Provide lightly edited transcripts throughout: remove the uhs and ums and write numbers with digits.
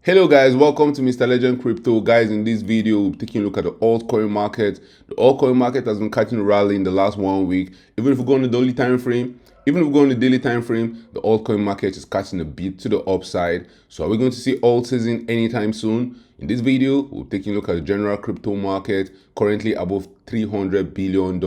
Hello guys, welcome to Mr. Legend Crypto. Guys, in this video we'll be taking a look at the altcoin market. The altcoin market has been catching a rally in the last 1 week. Even if we go on the daily time frame, the altcoin market is catching a bit to the upside. So are we going to see Altseason anytime soon? In this video, we'll be taking a look at the general crypto market, currently above $300 billion.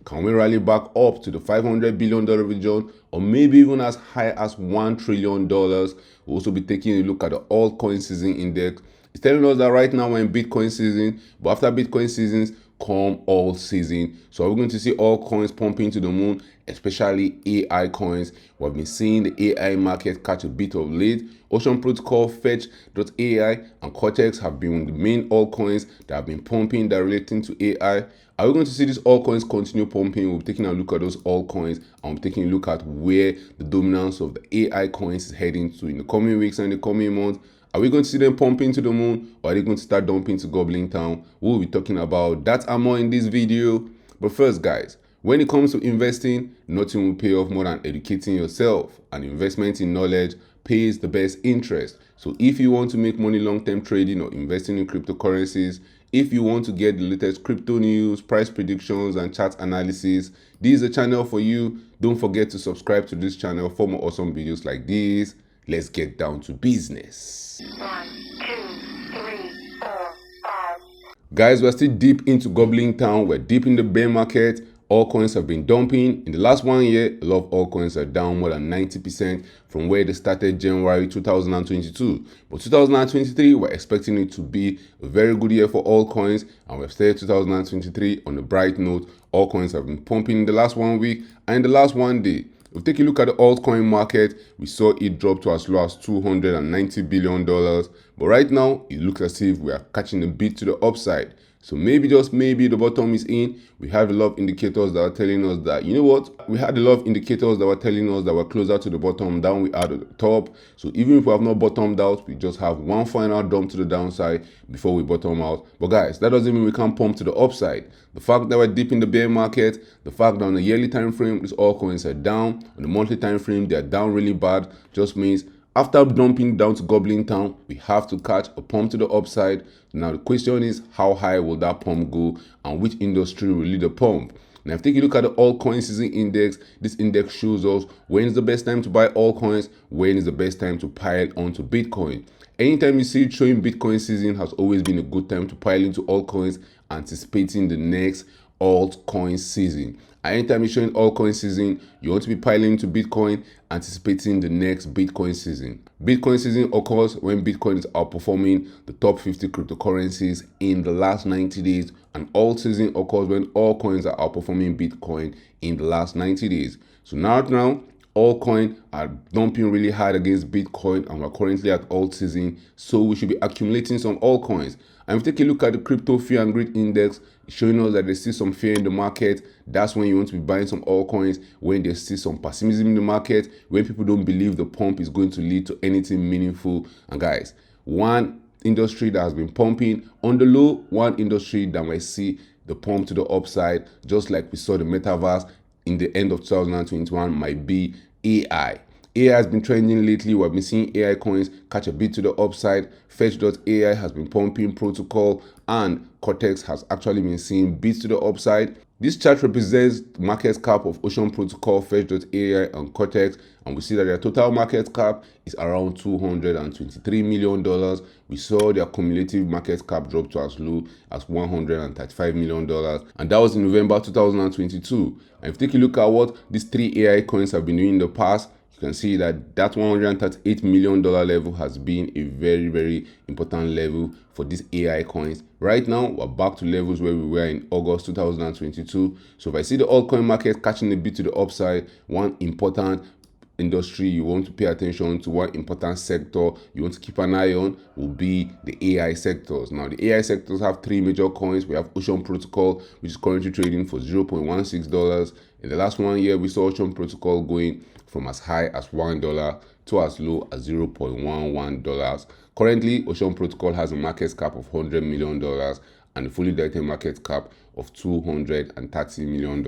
Can we rally back up to the $500 billion region, or maybe even as high as $1 trillion? We'll also be taking a look at the Altcoin season index. It's telling us that right now we're in Bitcoin season, but after Bitcoin seasons come alt season. So we're going to see all coins pumping to the moon, especially AI coins. We've been seeing the AI market catch a bit of late. Ocean Protocol, Fetch.ai, and Cortex have been the main altcoins that have been pumping that are relating to AI. Are we going to see these altcoins continue pumping? We'll be taking a look at those altcoins, and we'll be taking a look at where the dominance of the AI coins is heading to in the coming weeks and the coming months. Are we going to see them pumping to the moon, or are they going to start dumping to Goblin Town? We'll be talking about that and more in this video. But first, guys, when it comes to investing, nothing will pay off more than educating yourself. And investment in knowledge pays the best interest. So if you want to make money long-term trading or investing in cryptocurrencies, if you want to get the latest crypto news, price predictions, and chart analysis, this is a channel for you. Don't forget to subscribe to this channel for more awesome videos like this. Let's get down to business. 1, 2, 3, 4, 5. Guys, we're still deep into Goblin Town. We're deep in the bear market. Altcoins have been dumping. In the last 1 year, a lot of altcoins are down more than 90% from where they started January 2022. But 2023, we're expecting it to be a very good year for altcoins, and we've started 2023 on a bright note. Altcoins have been pumping in the last 1 week and in the last 1 day. If we take a look at the altcoin market, we saw it drop to as low as $290 billion. But right now, it looks as if we are catching a bit to the upside. So maybe, just maybe, the bottom is in. We have a lot of indicators that are telling us that, you know what? We had a lot of indicators that were telling us that we're closer to the bottom than we are at the top. So even if we have not bottomed out, we just have one final dump to the downside before we bottom out. But guys, that doesn't mean we can't pump to the upside. The fact that we're deep in the bear market, the fact that on the yearly time frame, these altcoins are down, on the monthly time frame, they're down really bad, just means after dumping down to Goblin Town, we have to catch a pump to the upside. Now the question is, how high will that pump go, and which industry will lead the pump? Now if you take a look at the altcoin season index, this index shows us when is the best time to buy altcoins, when is the best time to pile onto Bitcoin. Anytime you see it showing Bitcoin season has always been a good time to pile into altcoins, anticipating the next altcoin season. Anytime you're showing altcoin season, you want to be piling into Bitcoin, anticipating the next Bitcoin season. Bitcoin season occurs when Bitcoin is outperforming the top 50 cryptocurrencies in the last 90 days, and alt season occurs when all coins are outperforming Bitcoin in the last 90 days. So now altcoin are dumping really hard against Bitcoin, and we're currently at alt season, so we should be accumulating some altcoins. And if you take a look at the crypto fear and greed index, it's showing us that there's still some fear in the market. That's when you want to be buying some altcoins, when there's still some pessimism in the market, when people don't believe the pump is going to lead to anything meaningful. And guys, one industry that has been pumping on the low, one industry that might see the pump to the upside, just like we saw the metaverse in the end of 2021, might be AI. AI has been trending lately. We've been seeing AI coins catch a bit to the upside. Fetch.ai has been pumping protocol, and Cortex has actually been seeing bits to the upside. This chart represents the market cap of Ocean Protocol, Fetch.ai, and Cortex, and we see that their total market cap is around $223 million. We saw their cumulative market cap drop to as low as $135 million, and that was in November 2022. And if you take a look at what these three AI coins have been doing in the past, you can see that that $138 million level has been a very, very important level for these AI coins. Right now, we're back to levels where we were in August 2022. So if I see the altcoin market catching a bit to the upside, one important industry you want to pay attention to, one important sector you want to keep an eye on, will be the AI sectors. Now, the AI sectors have three major coins. We have Ocean Protocol, which is currently trading for $0.16. In the last 1 year, we saw Ocean Protocol going from as high as $1 to as low as $0.11. Currently, Ocean Protocol has a market cap of $100 million and a fully diluted market cap of $230 million.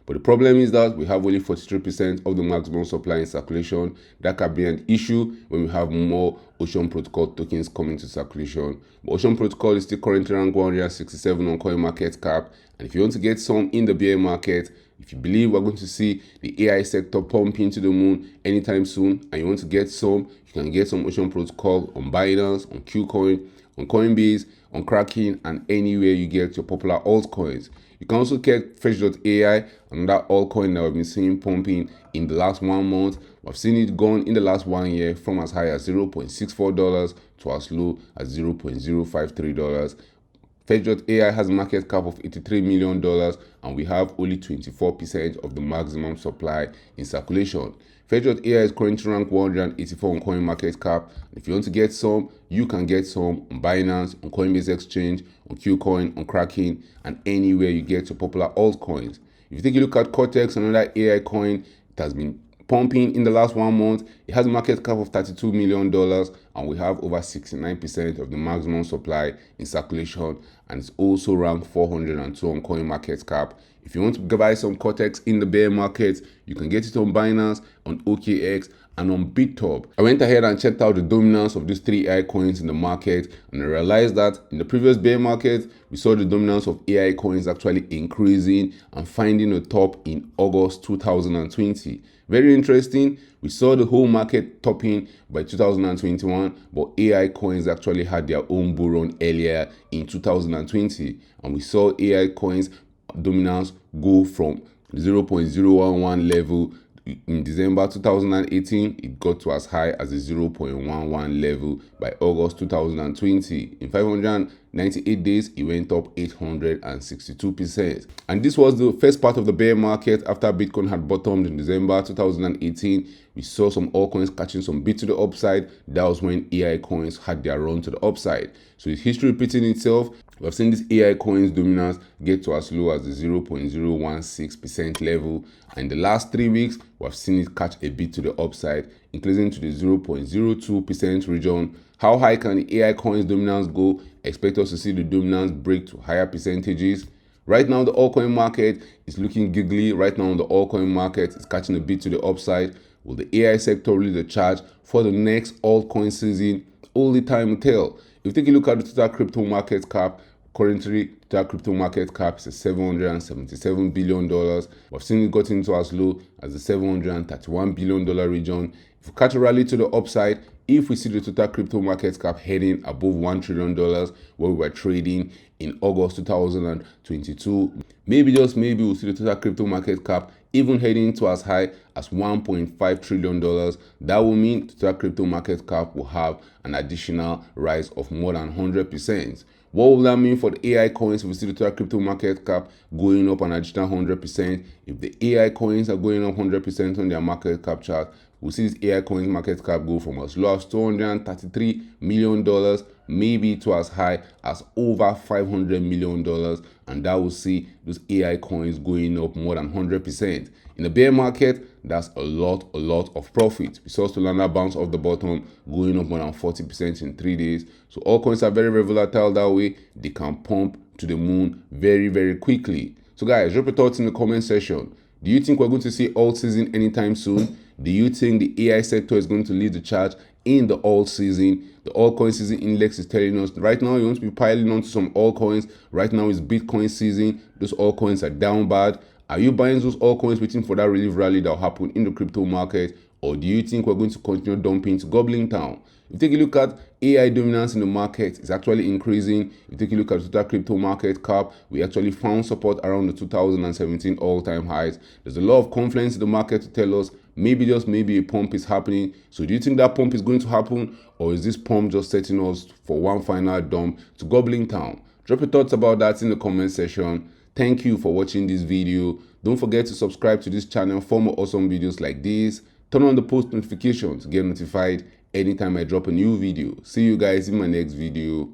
But the problem is that we have only 43% of the maximum supply in circulation. That can be an issue when we have more Ocean Protocol tokens coming to circulation. But Ocean Protocol is still currently ranked 167 on CoinMarketCap. And if you want to get some in the bear market, if you believe we're going to see the AI sector pumping to the moon anytime soon, and you want to get some, you can get some Ocean Protocol on Binance, on Qcoin, on Coinbase, on Kraken, and anywhere you get your popular altcoins. You can also get Fetch.ai, another altcoin that we've been seeing pumping in the last 1 month. We've seen it gone in the last 1 year from as high as $0.64 to as low as $0.053. Fetch.ai has a market cap of $83 million, and we have only 24% of the maximum supply in circulation. Fetch.ai is currently ranked 184 on CoinMarketCap. If you want to get some, you can get some on Binance, on Coinbase Exchange, on Qcoin, on Kraken, and anywhere you get your popular altcoins. If you take a look at Cortex, another AI coin, it has been pumping in the last 1 month. It has a market cap of $32 million, and we have over 69% of the maximum supply in circulation, and it's also ranked 402 on CoinMarketCap. If you want to buy some Cortex in the bear market, you can get it on Binance, on OKX, and on BitTop. I went ahead and checked out the dominance of these 3 AI coins in the market, and I realized that in the previous bear market, we saw the dominance of AI coins actually increasing and finding a top in August 2020. Very interesting. We saw the whole market topping by 2021, but AI coins actually had their own bull run earlier in 2020, and we saw AI coins dominance go from 0.011 level in December 2018. It got to as high as the 0.11 level by August 2020. In 598 days, it went up 862%. And this was the first part of the bear market after Bitcoin had bottomed in December 2018. We saw some altcoins catching some bit to the upside. That was when AI coins had their run to the upside. So with history repeating itself, we've seen this AI coins dominance get to as low as the 0.016% level. And in the last 3 weeks, we've seen it catch a bit to the upside, increasing to the 0.02% region. How high can the AI coins dominance go? Expect us to see the dominance break to higher percentages. Right now, the altcoin market is looking giggly. Right now, the altcoin market is catching a bit to the upside. Will the AI sector lead the charge for the next altcoin season? Only time will tell. If you take a look at the total crypto market cap, currently the crypto market cap is $777 billion. We've seen it got into as low as the $731 billion region. If we catch a rally to the upside, if we see the total crypto market cap heading above $1 trillion where we were trading in August 2022, maybe just maybe we'll see the total crypto market cap even heading to as high as $1.5 trillion. That will mean the total crypto market cap will have an additional rise of more than 100%. What will that mean for the AI coins if we see the total crypto market cap going up an additional 100%? If the AI coins are going up 100% on their market cap chart, we'll see this AI coins market cap go from as low as $233 million, maybe to as high as over $500 million, and that will see those AI coins going up more than 100%. In the bear market, that's a lot of profit. We saw Solana bounce off the bottom, going up more than 40% in 3 days. So all coins are very volatile that way. They can pump to the moon very quickly. So guys, drop your thoughts in the comment section. Do you think we're going to see alt season anytime soon? Do you think the AI sector is going to lead the charge in the alt season? The altcoin season index is telling us right now you want to be piling onto some altcoins. Right now is Bitcoin season. Those altcoins are down bad. Are you buying those altcoins waiting for that relief rally that will happen in the crypto market? Or do you think we're going to continue dumping to gobbling town? If you take a look at AI dominance in the market, it's actually increasing. If you take a look at the total crypto market cap, we actually found support around the 2017 all-time highs. There's a lot of confidence in the market to tell us maybe just maybe a pump is happening. So do you think that pump is going to happen? Or is this pump just setting us for one final dump to gobbling town? Drop your thoughts about that in the comment section. Thank you for watching this video. Don't forget to subscribe to this channel for more awesome videos like this. Turn on the post notification to get notified anytime I drop a new video. See you guys in my next video.